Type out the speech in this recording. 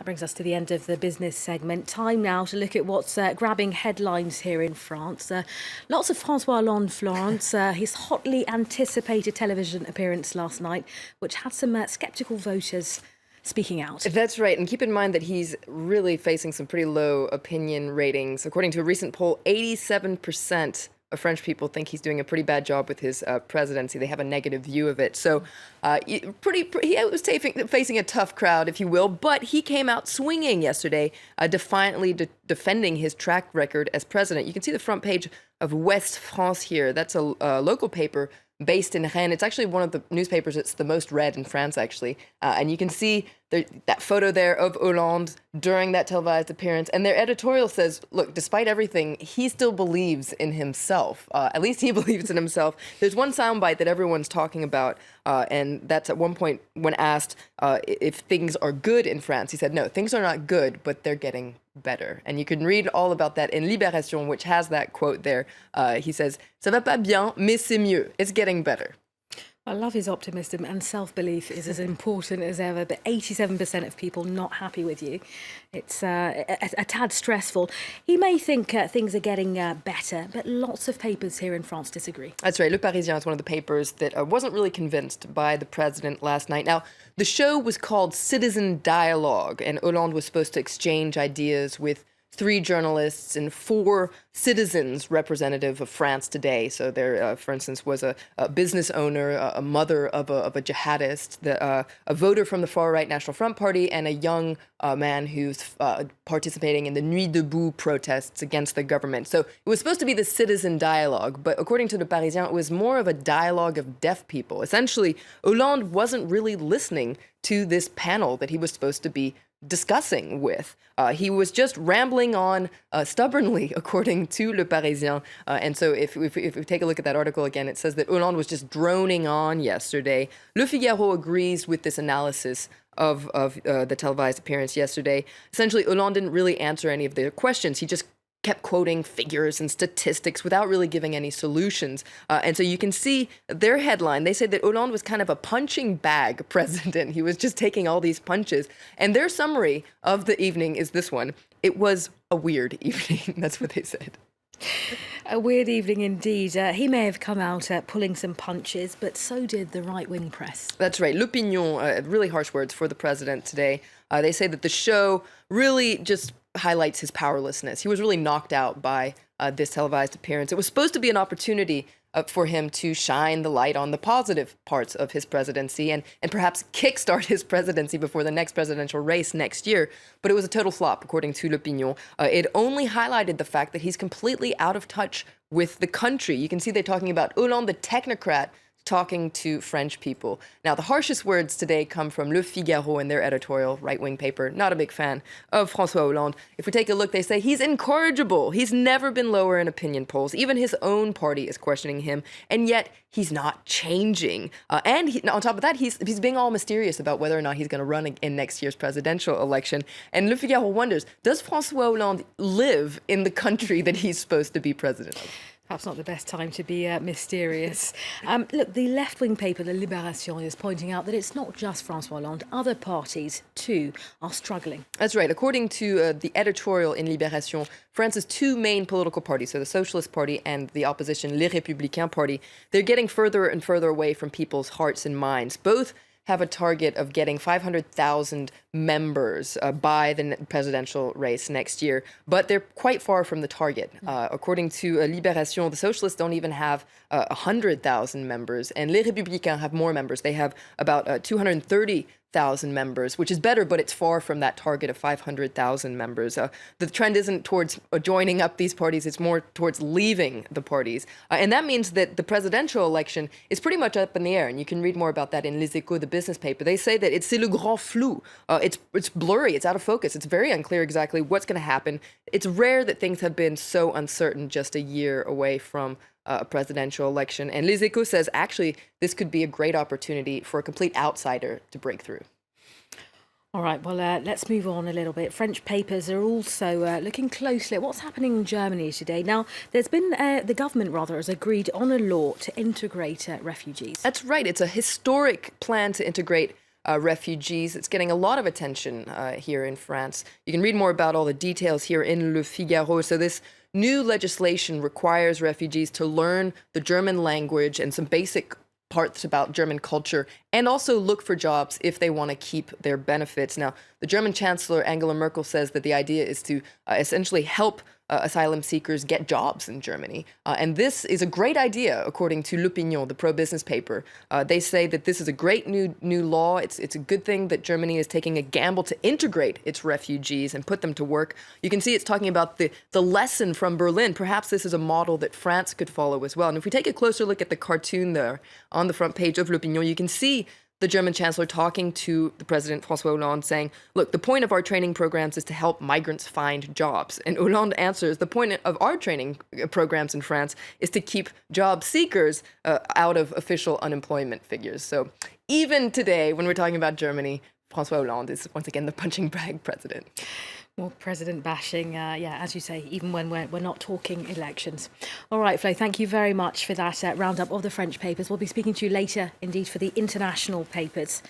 brings us to the end of the business segment. Time now to look at what's grabbing headlines here in France. Lots of François Hollande, Florence. His hotly anticipated television appearance last night, which had some sceptical voters speaking out. That's right. And keep in mind that he's really facing some pretty low opinion ratings. According to a recent poll, 87% of French people think he's doing a pretty bad job with his presidency. They have a negative view of it. So he was facing a tough crowd, if you will, but he came out swinging yesterday, defiantly defending his track record as president. You can see the front page of West France here. That's a local paper based in Rennes. It's actually one of the newspapers that's the most read in France, actually. And you can see that photo there of Hollande during that televised appearance. And their editorial says, look, despite everything, he still believes in himself. At least he believes in himself. There's one soundbite that everyone's talking about, and that's at one point when asked if things are good in France. He said, no, things are not good, but they're getting better. And you can read all about that in Libération, which has that quote there. He says, ça va pas bien, mais c'est mieux. It's getting better. I love his optimism, and self-belief is as important as ever, but 87% of people not happy with you. It's a tad stressful. He may think things are getting better, but lots of papers here in France disagree. That's right. Le Parisien is one of the papers that wasn't really convinced by the president last night. Now, the show was called Citizen Dialogue, and Hollande was supposed to exchange ideas with 3 journalists and 4 citizens representative of France today. So there, for instance, was a business owner, a mother of a jihadist, a voter from the far-right National Front Party, and a young man who's participating in the Nuit Debout protests against the government. So it was supposed to be the citizen dialogue, but according to Le Parisien, it was more of a dialogue of deaf people. Essentially, Hollande wasn't really listening to this panel that he was supposed to be discussing with. He was just rambling on stubbornly, according to Le Parisien. And so if we take a look at that article again, it says that Hollande was just droning on yesterday. Le Figaro agrees with this analysis of the televised appearance yesterday. Essentially, Hollande didn't really answer any of their questions. He just kept quoting figures and statistics without really giving any solutions. And so you can see their headline. They said that Hollande was kind of a punching bag president. He was just taking all these punches. And their summary of the evening is this one. It was a weird evening. That's what they said. A weird evening indeed. He may have come out pulling some punches, but so did the right-wing press. That's right. L'Opinion, really harsh words for the president today. They say that the show really just highlights his powerlessness. He was really knocked out by this televised appearance. It was supposed to be an opportunity for him to shine the light on the positive parts of his presidency and perhaps kickstart his presidency before the next presidential race next year. But it was a total flop, according to L'Opinion. It only highlighted the fact that he's completely out of touch with the country. You can see they're talking about Hollande, the technocrat, talking to French people. Now, the harshest words today come from Le Figaro in their editorial, right-wing paper. Not a big fan of François Hollande. If we take a look, they say he's incorrigible. He's never been lower in opinion polls. Even his own party is questioning him, and yet he's not changing. And on top of that, he's being all mysterious about whether or not he's going to run in next year's presidential election. And Le Figaro wonders, does François Hollande live in the country that he's supposed to be president of? Perhaps not the best time to be mysterious. Look, the left-wing paper, the Libération, is pointing out that it's not just François Hollande. Other parties, too, are struggling. That's right. According to the editorial in Libération, France's 2 main political parties, so the Socialist Party and the opposition Les Républicains Party, they're getting further and further away from people's hearts and minds. Both have a target of getting 500,000 members by the presidential race next year, but they're quite far from the target. According to Libération, the Socialists don't even have 100,000 members, and Les Républicains have more members. They have about 230,000 members, which is better, but it's far from that target of 500,000 members. The trend isn't towards joining up these parties, it's more towards leaving the parties. And that means that the presidential election is pretty much up in the air, and you can read more about that in Les Échos, the business paper. They say that c'est le grand flou. It's blurry, it's out of focus, it's very unclear exactly what's going to happen. It's rare that things have been so uncertain just a year away from a presidential election. And Les Échos says, actually, this could be a great opportunity for a complete outsider to break through. All right, well, let's move on a little bit. French papers are also looking closely at what's happening in Germany today. Now, there's been, the government rather, has agreed on a law to integrate refugees. That's right. It's a historic plan to integrate refugees. It's getting a lot of attention here in France. You can read more about all the details here in Le Figaro. So this new legislation requires refugees to learn the German language and some basic parts about German culture, and also look for jobs if they want to keep their benefits. Now, the German Chancellor Angela Merkel says that the idea is to essentially help asylum seekers get jobs in Germany. And this is a great idea, according to L'Opinion, the pro-business paper. They say that this is a great new law. It's a good thing that Germany is taking a gamble to integrate its refugees and put them to work. You can see it's talking about the lesson from Berlin. Perhaps this is a model that France could follow as well. And if we take a closer look at the cartoon there on the front page of L'Opinion, you can see the German Chancellor talking to the President, François Hollande, saying, look, the point of our training programs is to help migrants find jobs. And Hollande answers, the point of our training programs in France is to keep job seekers out of official unemployment figures. So even today, when we're talking about Germany, François Hollande is once again the punching bag president. More president bashing, as you say, even when we're not talking elections. All right, Flo, thank you very much for that roundup of the French papers. We'll be speaking to you later, indeed, for the international papers.